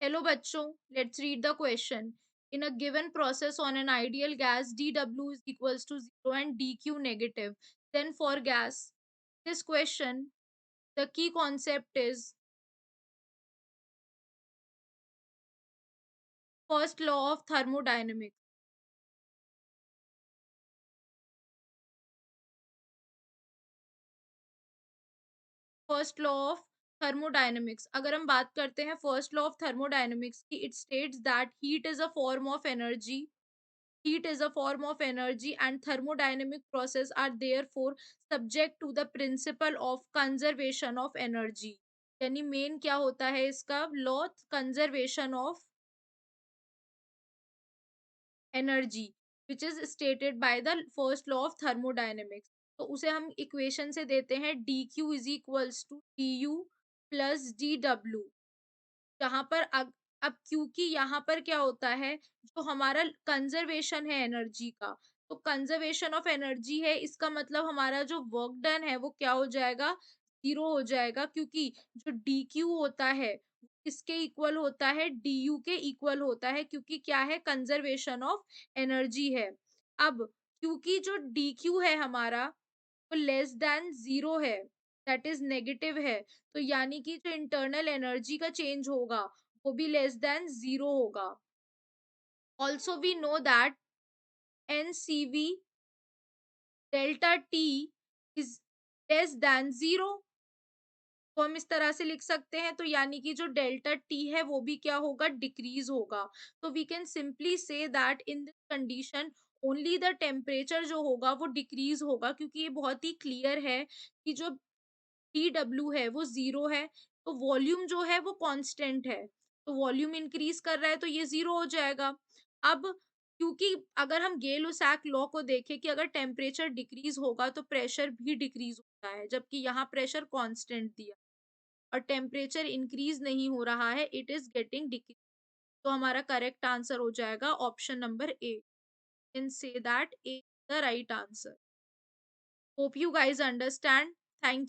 Hello बच्चों, let's read the question. In a given process on an ideal gas, dW is equals to 0 and dQ negative. Then for gas, this question, the key concept is first law of thermodynamics. First law of thermodynamics, अगर हम बात करते हैं first law of thermodynamics की, it states that heat is a form of energy. Heat is a form of energy and thermodynamic process are therefore subject to the principle of conservation of energy. यानी main क्या होता है इसका law, conservation of energy which is stated by the first law of thermodynamics. तो उसे हम equation से देते हैं d q is equals to d u plus d डब्ल्यू. जहाँ पर अब क्योंकि यहाँ पर क्या होता है, जो हमारा कंजर्वेशन है एनर्जी का, तो कंजर्वेशन ऑफ एनर्जी है, इसका मतलब हमारा जो वर्क डन है वो क्या हो जाएगा, जीरो हो जाएगा. क्योंकि जो डी क्यू होता है इसके इक्वल होता है डी यू के इक्वल होता है, क्योंकि क्या है, कंजर्वेशन ऑफ एनर्जी है. अब क्योंकि जो डी क्यू है हमारा वो लेस देन जीरो है, दैट इज नेगेटिव है, तो यानी कि जो इंटरनल एनर्जी का चेंज होगा वो भी लेस देन जीरो होगा. Also we know that NCV delta T is less than zero. तो हम इस तरह से लिख सकते हैं, तो यानी कि जो डेल्टा टी है वो भी क्या होगा, डिक्रीज होगा. तो we can simply say that in this condition only the temperature जो होगा वो डिक्रीज होगा, क्योंकि ये बहुत ही क्लियर है कि जो टी डब्ल्यू है वो जीरो है, तो वॉल्यूम जो है वो कांस्टेंट है, तो वॉल्यूम इंक्रीज कर रहा है तो ये जीरो हो जाएगा. अब क्योंकि अगर हम गेल लुसाक लॉ को देखें कि अगर टेम्परेचर डिक्रीज होगा तो प्रेशर भी डिक्रीज होता है, जबकि यहाँ प्रेशर कांस्टेंट दिया और टेम्परेचर इंक्रीज नहीं हो रहा है, इट इज गेटिंग डिक्रीज. तो हमारा करेक्ट आंसर हो जाएगा option number A. Can say that A the right answer. Hope you guys understand. Thank